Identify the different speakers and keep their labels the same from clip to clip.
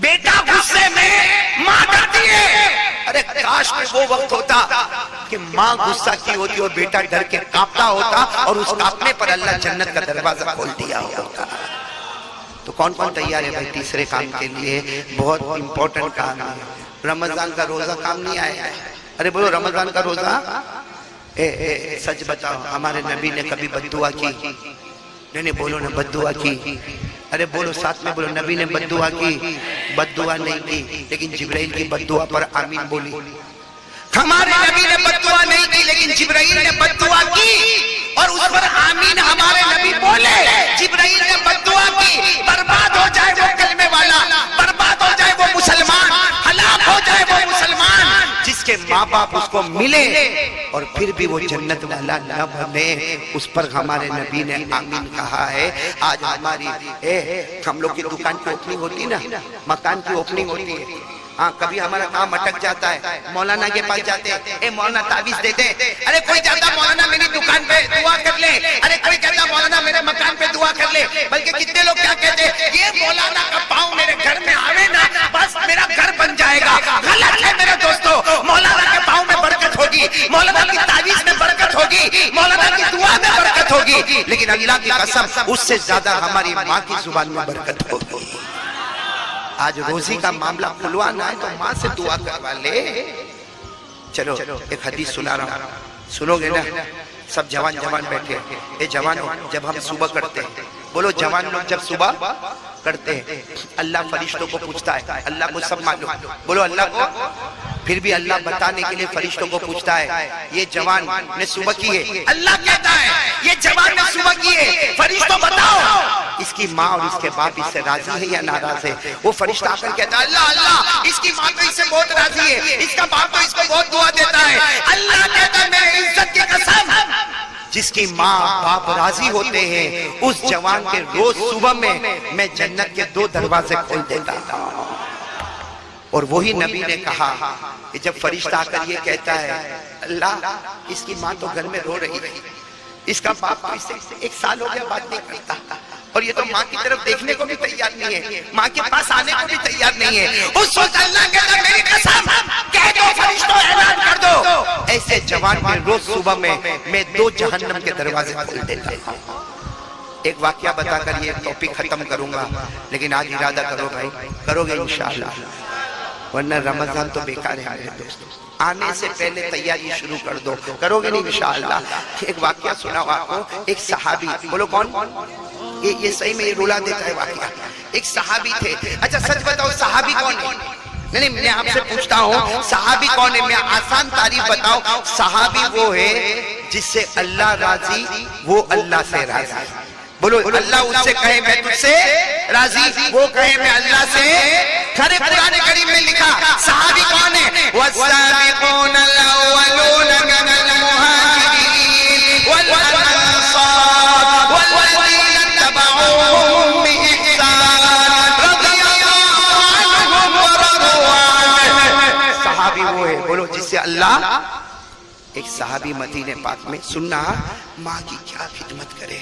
Speaker 1: بیٹا غصے میں ماں کرتی ہے. ارے کاش میں وہ وقت ہوتا کہ ماں غصہ کی ہوتی اور بیٹا ڈر کے کانپتا ہوتا اور اس کانپنے پر اللہ جنت کا دروازہ کھول دیا ہوتا. تو کون کون تیار ہے بھائی تیسرے کام کے لیے؟ بہت امپورٹنٹ کام ہے. رمضان کا روزہ کام نہیں آیا ہے. ارے بولو رمضان کا روزہ. سچ بتاؤ ہمارے نبی نے کبھی بد دعا کی؟ نہیں بولو نا بد دعا کی. ارے بولو ساتھ میں بولو نبی نے بد دعا کی؟ بد دعا نہیں کی، لیکن جبرائیل کی بد دعا پر آمین بولی. ہمارے نبی نے بد دعا نہیں کی لیکن جبرائیل نے بد دعا کی اور اس پر آمین ہمارے نبی بولے. جبرائیل نے بد دعا کی برباد ہو جائے وہ کلمے والا، برباد ہو جائے وہ مسلمان، ہلاک ہو جائے وہ مسلمان جس کے ماں باپ اس کو ملے اور پھر بھی وہ جنت والا نہ بنے. اس پر ہمارے نبی نے آمین کہا ہے. آج ہماری ہم لوگ کی دکان کی اوپننگ ہوتی نا، مکان کی اوپننگ ہوتی ہے. ہاں کبھی ہمارا کام اٹک جاتا ہے، مولانا کے پاس جاتے ہیں، مولانا تعویذ دیتے ہیں. ارے کوئی کہتا مولانا میری دکان پہ دعا کر لے، ارے کوئی کہتا مولانا میرے مکان پہ دعا کر لے. بلکہ کتنے لوگ کیا کہتے ہیں یہ مولانا کا پاؤں میرے گھر میں آوے نا بس میرا گھر بن جائے گا. غلط ہے میرے دوستو. مولانا کے پاؤں میں برکت ہوگی، مولانا کی تعویذ میں برکت ہوگی، مولانا کی دعا میں برکت ہوگی، لیکن اللہ کی قسم اس سے زیادہ ہماری ماں کی زبان میں برکت ہوگی. آج روزی کا معاملہ کھلوانا ہے تو ماں سے دعا کروا لے. چلو ایک حدیث سنا رہا ہوں، سنو گے نا؟ سب جوان بیٹھے. اے جوانوں جب ہم صبح کرتے ہیں، بولو جوان لوگ جب صبح کرتے ہیں اللہ فرشتوں کو پوچھتا ہے. اللہ کو سب معلوم، بولو اللہ کو. پھر بھی اللہ بتانے کے لیے فرشتوں کو پوچھتا ہے یہ جوان نے صبح کی ہے. اللہ کہتا ہے یہ جوان نے صبح کی ہے، فرشتوں بتاؤ اس کی ماں اور اس کے باپ اس سے راضی ہے یا ناراض ہے؟ وہ فرشتہ آ کر کہتا ہے اللہ اس کی ماں تو اس سے بہت راضی ہے، اس کا باپ تو اس کو بہت دعا دیتا ہے. اللہ کہتا ہے میری عزت کی قسم جس کی ماں باپ راضی ہوتے ہیں اس جوان کے روز صبح میں جنت کے 2 دروازے کھول دیتا ہوں. اور وہی نبی نے کہا کہ جب فرشتہ آ کر یہ کہتا ہے اللہ اس کی ماں تو گھر میں رو رہی ہے، اس کا باپ تو اس سے 1 سال ہو گیا بات نہیں کرتا، اور یہ تو ماں کی طرف دیکھنے کو بھی تیار نہیں ہے، ماں کے پاس آنے کو بھی تیار نہیں ہے. اس وقت اللہ کہتا ہے میری قسم کہہ دو فرشتوں اعلان کر دو ایسے جوان کے روز صبح میں 2 جہنم کے دروازے کھول دیتا ہوں. ایک واقعہ بتا کر یہ ٹاپک ختم کروں گا، لیکن آج ارادہ کرو بھائی، کرو گے انشاءاللہ، ورنہ رمضان تو بیکار ہے میرے دوستو. آنے سے پہلے تیاری شروع کر دو، کرو گے نہیں انشاءاللہ. ایک واقعہ سنا آپ کو. ایک صحابی، بولو کون؟ یہ صحیح میں یہ رولا دیتا ہے واقعہ. ایک صحابی تھے. اچھا سچ بتاؤ صحابی کون ہے؟ نہیں میں آپ سے پوچھتا ہوں صحابی کون ہے؟ میں آسان تعریف بتاؤ. صحابی وہ ہے جس سے اللہ راضی، وہ اللہ سے راضی. بولو اللہ اس سے کہے میں تجھ سے راضی، وہ کہے میں اللہ سے. کھڑے قرآن کریم میں لکھا صحابی کون ہے؟ والسابقون الاولون من المہاجرین والانصار والذین اتبعوهم بإحسان رضی اللہ عنہم ورضوا عنہ. صحابی وہ ہے، بولو جس سے اللہ. ایک صحابی مدینہ پاک میں سننا ماں کی کیا خدمت کرے،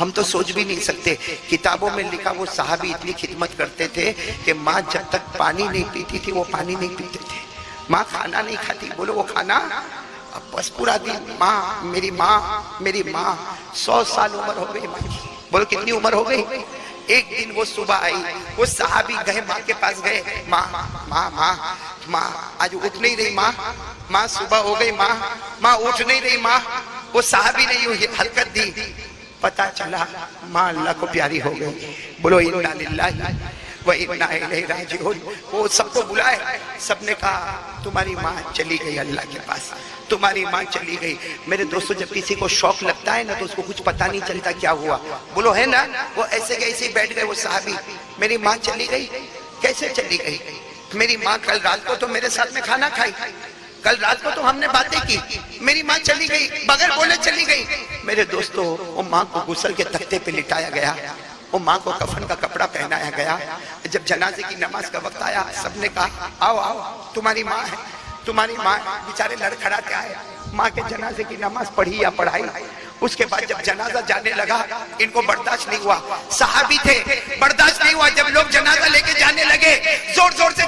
Speaker 1: ہم تو سوچ بھی نہیں سکتے. کتابوں میں لکھا وہ صحابی اتنی خدمت کرتے تھے کہ ماں جب تک پانی نہیں پیتی تھی وہ پانی نہیں پیتے تھے. ماں کھانا نہیں کھاتی، بولو وہ کھانا بس پورا دن ماں میری ماں میری ماں. 100 سال عمر ہو گئی ماں کی، بولو کتنی عمر ہو گئی. ایک دن وہ صبح آئی، وہ صحابی گئے ماں کے پاس گئے، ماں ماں ماں ماں آج اٹھ نہیں رہی ماں، ماں صبح ہو گئی ماں، ماں اٹھ نہیں رہی ماں. وہ صحابی نے یوں حرکت دی، پتا چلا ماں اللہ کو پیاری ہو گئی. بولو انا للہ و انا الیہ راجعون. وہ سب کو بلائے، سب نے کہا تمہاری ماں چلی گئی اللہ کے پاس، تمہاری ماں چلی گئی. میرے دوستو جب کسی کو شوق لگتا ہے نا تو اس کو کچھ پتا نہیں چلتا کیا ہوا. بولو ہے نا. وہ ایسے کیسے بیٹھ گئے وہ صحابی، میری ماں چلی گئی. کیسے چلی گئی؟ میری ماں کل رات کو تو میرے ساتھ میں کھانا کھائی، کل رات کو تو ہم نے باتیں کی، میری ماں چلی گئی، بغیر بولے چلی گئی. میرے دوستو وہ ماں کو غسل کے تختے پہ لٹایا گیا، وہ ماں کو کفن کا کپڑا پہنایا گیا. جب جنازے کی نماز کا وقت آیا سب نے کہا آؤ آؤ تمہاری ماں ہے، تمہاری ماں. بیچارے لڑکھڑاتے آئے، ماں کے جنازے کی نماز پڑھی یا پڑھائی. اس کے بعد جب جنازہ جانے لگا ان کو برداشت نہیں ہوا، صحابی تھے، برداشت نہیں ہوا. جب لوگ جنازہ لے کے جانے لگے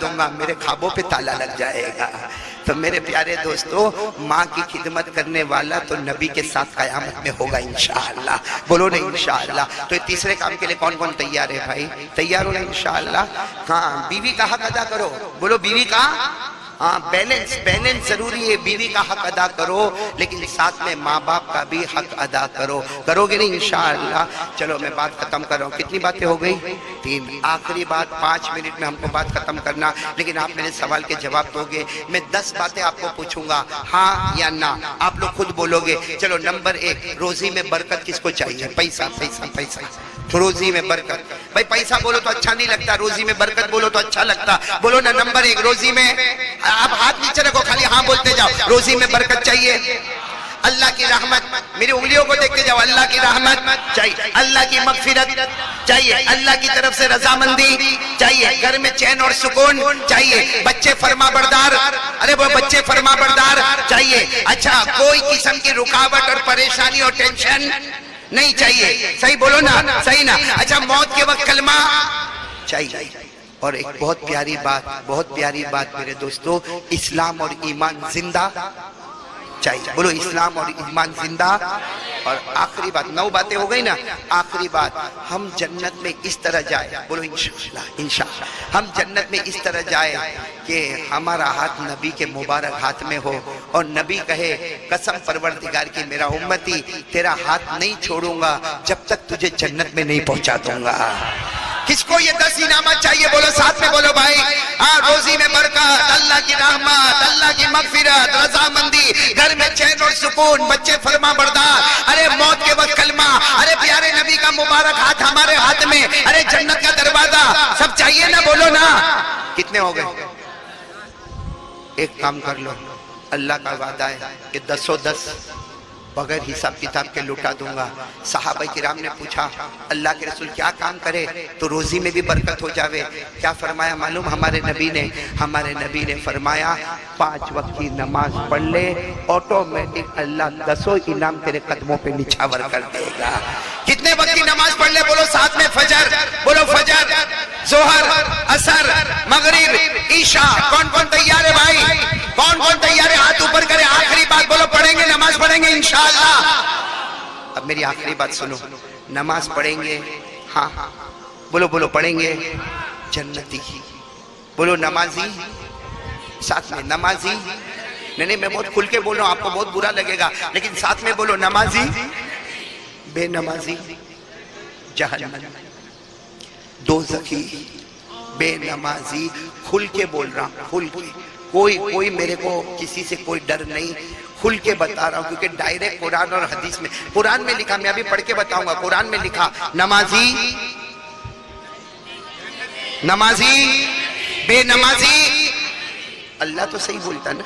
Speaker 1: دوں گا، میرے خوابوں پہ تالا لگ جائے گا۔ تو میرے پیارے دوستو، ماں کی خدمت کرنے والا تو نبی کے ساتھ قیامت میں ہوگا انشاءاللہ، بولو نا انشاءاللہ۔ تو یہ تیسرے کام کے لئے کون کون تیار ہے بھائی؟ تیار ہو نا انشاءاللہ؟ ہاں، بیوی کا حق ادا کرو، بولو بیوی کا، ہاں بیلنس ضروری ہے، بیوی کا حق ادا کرو لیکن ساتھ میں ماں باپ کا بھی حق ادا کرو، کرو گے نہیں انشاءاللہ؟ چلو میں بات ختم کر رہا ہوں، کتنی باتیں ہو گئی؟ 3۔ آخری بات 5 منٹ میں ہم کو بات ختم کرنا، لیکن آپ میرے سوال کے جواب دو گے۔ میں 10 باتیں آپ کو پوچھوں گا، ہاں یا نہ، آپ لوگ خود بولو گے۔ چلو نمبر 1، روزی میں برکت کس کو چاہیے؟ پیسہ پیسہ پیسہ، روزی میں برکت۔ بھائی پیسہ بولو تو اچھا نہیں لگتا، روزی میں برکت بولو تو اچھا لگتا، بولو نا نمبر 1 روزی میں، آپ ہاتھ نیچے رکھو، خالی ہاں بولتے جاؤ، روزی میں برکت چاہیے، اللہ کی رحمت، میری انگلیوں کو دیکھتے جاؤ، اللہ کی رحمت چاہیے، اللہ کی مغفرت چاہیے، اللہ کی طرف سے رضامندی چاہیے، گھر میں چین اور سکون چاہیے، بچے فرما بردار، ارے وہ بچے فرما بردار چاہیے، اچھا کوئی قسم کی رکاوٹ اور پریشانی اور ٹینشن نہیں چاہیے، صحیح بولو نا، صحیح نا؟ اچھا موت کے وقت کلمہ چاہیے، اور ایک بہت پیاری بات میرے دوستو، اسلام اور ایمان زندہ چاہیے، بولو اسلام اور ایمان زندہ۔ اور آخری بات، 9 باتیں ہو گئی نا، آخری بات، ہم جنت میں اس طرح جائے، بولو انشاءاللہ، ہم جنت میں اس طرح جائے کہ ہمارا ہاتھ نبی کے مبارک ہاتھ میں ہو، اور نبی کہے قسم پروردگار کی میرا امتی تیرا ہاتھ نہیں چھوڑوں گا جب تک تجھے جنت میں نہیں پہنچا دوں گا۔ کس کو یہ 10 انعامات چاہیے؟ بولو ساتھ میں بولو بھائی، ہاں، روزی میں برکت، اللہ کی رحمت، اللہ کی مغفرت، رضامندی، گھر میں چین اور سکون، بچے فرما بردار، ارے موت کے وقت کلمہ، ارے پیارے نبی کا مبارک ہاتھ ہمارے ہاتھ میں، ارے جنت کا دروازہ، سب چاہیے نا، بولو نا۔ کتنے ہو گئے؟ ایک کام کر لو، اللہ کا وعدہ ہے کہ 10 بغیر حساب کتاب کے لٹا دوں گا۔ صحابہ کرام نے پوچھا اللہ کے رسول کیا کام کرے تو روزی میں بھی برکت ہو جاوے؟ کیا فرمایا معلوم ہمارے نبی نے فرمایا 5 وقت کی نماز پڑھ لے، آٹومیٹک اللہ 10 انعام تیرے قدموں پہ نچھاور کر دے گا۔ کتنے وقت کی نماز پڑھ لے؟ بولو ساتھ میں فجر، بولو فجر، ظہر، عصر، مغرب، عشاء۔ کون کون تیار ہے بھائی؟ کون کون تیار ہے؟ ہاتھ اوپر کرے۔ آخری بات بولو، پڑھیں گے نماز پڑھیں گے انشاءاللہ۔ اب میری آخری بات سنو، نماز پڑھیں گے، ہاں بولو پڑھیں گے جنتی، بولو نمازی، ساتھ میں نمازی، نہیں میں بہت کھل کے بول رہا ہوں، آپ کو بہت برا لگے گا لیکن ساتھ میں بولو نمازی، بے نمازی جہنم، دوزخی، بے نمازی، کھل کے بول رہا ہوں، کھل کے، کوئی میرے کو کسی سے کوئی ڈر نہیں، کھل کے بتا رہا ہوں کیونکہ ڈائریکٹ قرآن اور حدیث میں، قرآن میں لکھا، میں ابھی پڑھ کے بتاؤں گا، قرآن میں لکھا نمازی، بے نمازی، اللہ تو صحیح بولتا نا،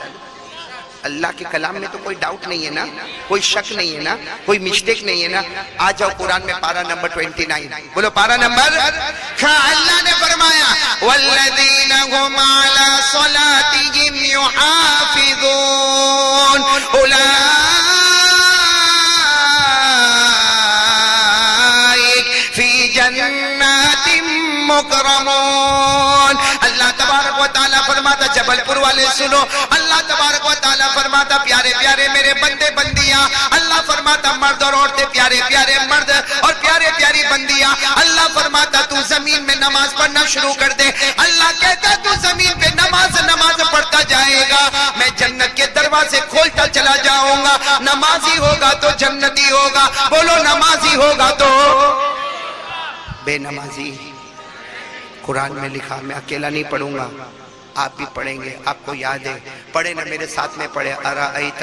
Speaker 1: اللہ کے کلام میں تو کوئی ڈاؤٹ نہیں ہے نا، کوئی شک نہیں ہے نا، کوئی مسٹیک نہیں ہے نا۔ آ جاؤ قرآن میں پارہ نمبر 29، بولو پارہ نمبر، اللہ نے فرمایا وَالَّذِينَ هُمْ عَلَى صَلَاتِهِمْ يُحَافِظُونَ أُولَئِكَ فِي جَنَّاتٍ مُكْرَمُونَ۔ اللہ تبارک و تعالیٰ فرماتا، جبل پور والے سنو، اللہ تبارک و تعالیٰ فرماتا پیارے پیارے میرے بندے بندیاں، اللہ فرماتا مرد اور عورتیں، پیارے پیارے مرد اور پیارے پیاری بندیاں، اللہ فرماتا تو زمین میں نماز پڑھنا شروع کر دے، اللہ کہتا تو زمین پہ نماز پڑھتا جائے گا، میں جنت کے دروازے کھولتا چلا جاؤں گا، نمازی ہوگا تو جنتی ہوگا، بولو نمازی ہوگا تو بے نمازی۔ قرآن میں لکھا، میں اکیلا نہیں پڑھوں گا، آپ بھی پڑھیں گے، آپ کو یاد ہے، پڑھے نا میرے ساتھ میں پڑھے، ارائیت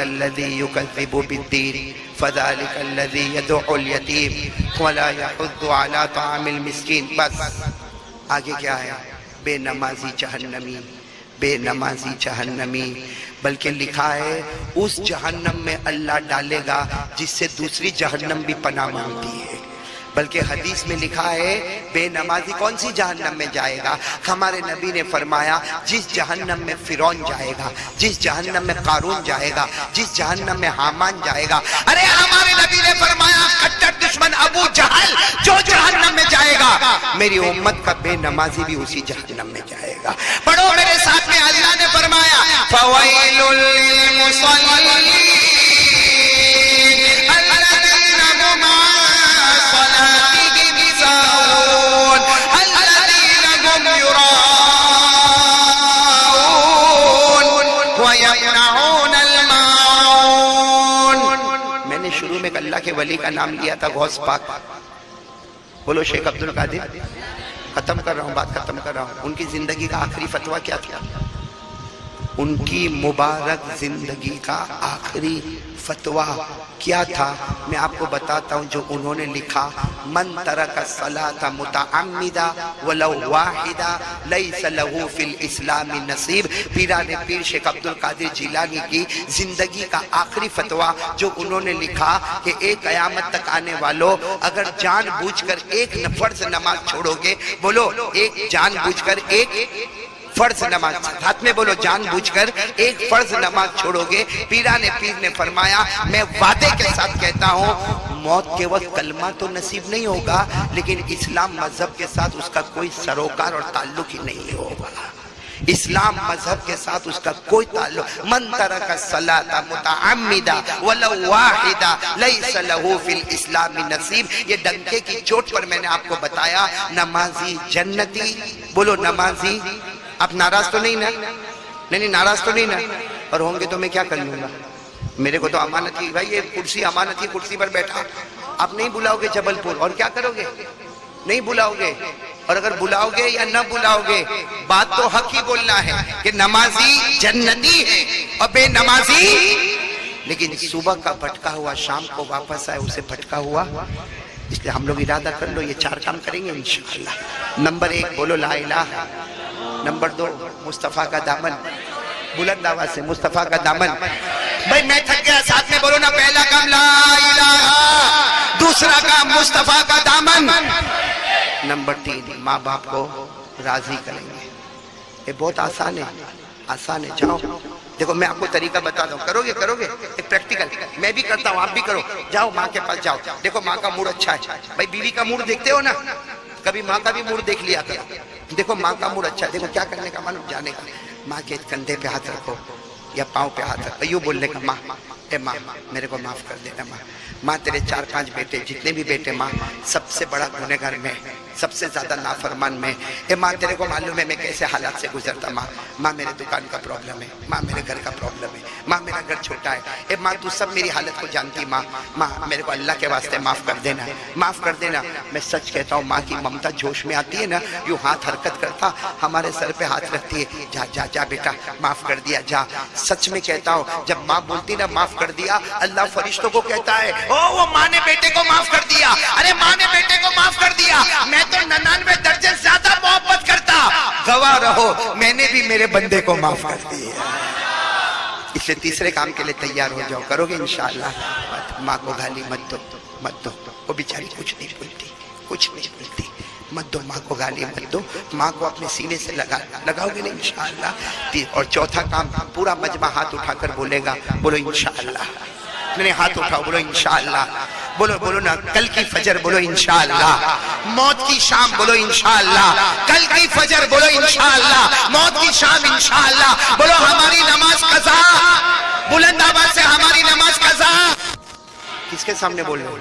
Speaker 1: الذی یکذب بالدین فذلک الذی یدعو الیتیم ولا یحض علی طعام المسکین۔ بس آگے کیا ہے؟ بے نمازی جہنمی، بے نمازی جہنمی، بلکہ لکھا ہے اس جہنم میں اللہ ڈالے گا جس سے دوسری جہنم بھی پناہ مانگتی ہے، بلکہ حدیث میں لکھا ہے بے نمازی کون سی جہنم میں جائے گا؟ ہمارے نبی نے فرمایا جس جہنم میں فرعون جائے گا، جس جہنم میں قارون جائے گا، جس جہنم میں حامان جائے گا، ارے ہمارے نبی نے فرمایا کٹر دشمن ابو جہل جو جہنم میں جائے گا، میری امت کا بے نمازی بھی اسی جہنم میں جائے گا۔ پڑھو میرے ساتھ میں، اللہ نے فرمایا فَوَيْلٌ لِّلْمُصَلِّينَ الَّذِينَ هُمْ عَن صَلَاتِهِمْ سَاهُونَ الَّذِينَ هُمْ يُرَاءُونَ وَيَمْنَعُونَ الْمَاعُونَ۔ میں نے شروع میں اللہ کے ولی کا نام لیا تھا، غوث پاک۔ بولو شیخ عبد القادر۔ ختم کر رہا ہوں، بات ختم کر رہا ہوں۔ ان کی زندگی کا آخری فتویٰ کیا تھا؟ ان کی مبارک زندگی کا آخری فتویٰ کیا تھا؟ میں آپ کو بتاتا ہوں جو انہوں نے لکھا، من ترک الصلاۃ متعمدا ولو واحدا لیس له فی الاسلام نصیب۔ پیران پیر شیخ عبد القادر جیلانی کی زندگی کا آخری فتویٰ جو انہوں نے لکھا کہ ایک قیامت تک آنے والوں، اگر جان بوجھ کر ایک فرض نماز چھوڑو گے، بولو ایک جان بوجھ کر ایک فرض نماز، ہاتھ میں بولو جان بوجھ کر ایک فرض نماز چھوڑو گے، پیران پیر نے فرمایا میں وعدے کے ساتھ کہتا ہوں موت کے وقت کلمہ تو نصیب نہیں ہوگا، لیکن اسلام مذہب کے ساتھ اس کا کوئی سروکار اور تعلق ہی نہیں ہوگا۔ اسلام مذہب کے ساتھ اس کا کوئی تعلق۔ من ترک الصلاۃ متعمدا ولو واحدا لیس له فی الاسلام نصیب۔ یہ ڈنکے کی چوٹ پر میں نے آپ کو بتایا، نمازی جنتی، بولو نمازی۔ آپ ناراض تو نہیں نا؟ نہیں ناراض تو نہیں نا؟ اور ہوں گے تو میں کیا کر لوں گا؟ میرے کو تو امانت ہی، بھائی یہ کرسی امانت ہی، کرسی پر بیٹھا آپ نہیں بلاؤ گے جبل پور، اور کیا کرو گے؟ نہیں بلاؤ گے۔ اور اگر بلاؤ گے یا نہ بلاؤ گے، بات تو حق ہی بولنا ہے کہ نمازی جنتی ہے اور بے نمازی، لیکن صبح کا بھٹکا ہوا شام کو واپس آئے، اسے بھٹکا ہوا۔ اس لیے ہم لوگ ارادہ کر لو یہ 4 کام کریں گے انشاءاللہ۔ نمبر 1 بولو لا الہ، نمبر 2 مصطفیٰ کا دامن، بلند آواز سے مصطفیٰ کا دامن۔ بھائی میں تھک گیا، ساتھ میں بولو نا، پہلا کام لا الہ، دوسرا کام مصطفیٰ کا دامن، نمبر 3 ماں باپ کو راضی کریں گے۔ یہ بہت آسان ہے، آسان ہے۔ جاؤ دیکھو میں آپ کو طریقہ بتاتا ہوں، کرو گے ایک پریکٹیکل، میں بھی کرتا ہوں آپ بھی کرو۔ جاؤ ماں کے پاس جاؤ، دیکھو ماں کا موڈ اچھا ہے، بھائی بیوی کا موڈ دیکھتے ہو نا، کبھی ماں کا بھی موڈ دیکھ لیا کرو۔ دیکھو ماں کا موڈ اچھا ہے، دیکھو کیا کرنے کا معلوم، جانے کا، ماں کے کندھے پہ ہاتھ رکھو یا پاؤں پہ ہاتھ رکھو، یوں بولنے کا، ماں اے ماں میرے کو معاف کر دینا، ماں تیرے 4-5 بیٹے جتنے بھی بیٹے، ماں سب سے بڑا گنہگار میں، سب سے زیادہ نافرمان میں، اے ماں تیرے کو معلوم ہے میں کیسے حالات سے گزرتا، ماں میرے دکان کا پرابلم ہے، ماں میرے گھر کا پرابلم ہے، ماں میرا گھر چھوٹا ہے، اے ماں تو سب میری حالت کو جانتی، ماں میرے کو اللہ کے واسطے معاف کر دینا، معاف کر دینا۔ میں سچ کہتا ہوں ماں کی ممتا جوش میں آتی ہے نا، یوں ہاتھ حرکت کرتا، ہمارے سر پہ ہاتھ رکھتی ہے، جا جا جا بیٹا معاف کر دیا جا۔ سچ میں کہتا ہوں جب ماں بولتی نا معاف کر دیا، اللہ فرشتوں کو کہتا ہے او وہ ماں نے بیٹے کو معاف کر دیا، ارے ماں نے بیٹے کو معاف کر دیا، میں تو 99 درجے زیادہ محبت کرتا، گواہ رہو میں نے بھی میرے بندے کو معاف کر دیا۔ اس سے تیسرے کام کے لیے تیار ہو جاؤ، کرو گے انشاءاللہ۔ ماں کو گالی مت دو، وہ بیچاری کچھ نہیں بولتی، مت دو ماں کو گالی مت دو، ماں کو اپنے سینے سے لگاؤ گے نا انشاءاللہ۔ اور چوتھا کام پورا مجمع ہاتھ اٹھا کر بولے گا، بولو انشاءاللہ، اپنے ہاتھ اٹھاؤ بولو انشاءاللہ، بولو نا کل کی فجر بولو انشاءاللہ، موت کی شام بولو انشاءاللہ، کل کی فجر بولو انشاءاللہ، موت کی شام انشاءاللہ، بولو ہماری نماز قضا، بلند آواز سے ہماری نماز قضا۔ کس کے سامنے بول رہے ہو؟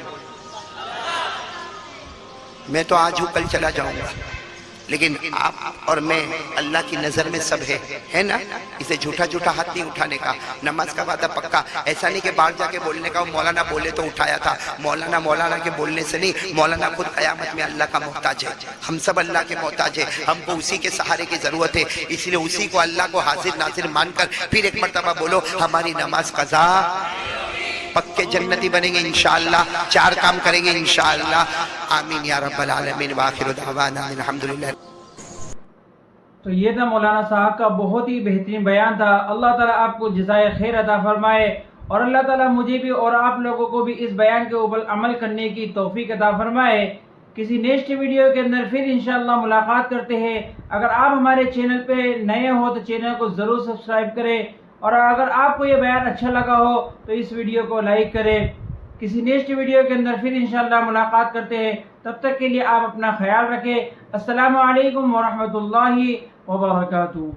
Speaker 1: میں تو آج ہوں کل چلا جاؤں گا، لیکن آپ اور میں اللہ کی نظر میں سب ہے نا، اسے جھوٹا ہاتھ نہیں اٹھانے کا، نماز کا وعدہ پکا، ایسا نہیں کہ باہر جا کے بولنے کا مولانا بولے تو اٹھایا تھا، مولانا کے بولنے سے نہیں، مولانا خود قیامت میں اللہ کا محتاج ہے، ہم سب اللہ کے محتاج ہیں، ہم کو اسی کے سہارے کی ضرورت ہے، اس لیے اسی کو اللہ کو حاضر ناظر مان کر پھر ایک مرتبہ بولو ہماری نماز قضا، پکے جنتی بنیں گے انشاءاللہ، 4 کام کریں گے انشاءاللہ، آمین یا رب العالمین، وآخر دعوانا الحمدللہ۔
Speaker 2: تو یہ تھا مولانا صاحب کا بہت ہی بہترین بیان تھا، اللہ تعالیٰ آپ کو جزائے خیر عطا فرمائے، اور اللہ تعالیٰ مجھے بھی اور آپ لوگوں کو بھی اس بیان کے اوپر عمل کرنے کی توفیق عطا فرمائے۔ کسی نیکسٹ ویڈیو کے اندر پھر انشاءاللہ ملاقات کرتے ہیں۔ اگر آپ ہمارے چینل پہ نئے ہو تو چینل کو ضرور سبسکرائب کریں، اور اگر آپ کو یہ بیان اچھا لگا ہو تو اس ویڈیو کو لائک کریں۔ کسی نیکسٹ ویڈیو کے اندر پھر انشاءاللہ ملاقات کرتے ہیں. تب تک کے لیے آپ اپنا خیال رکھیں. السلام علیکم ورحمۃ اللہ وبرکاتہ.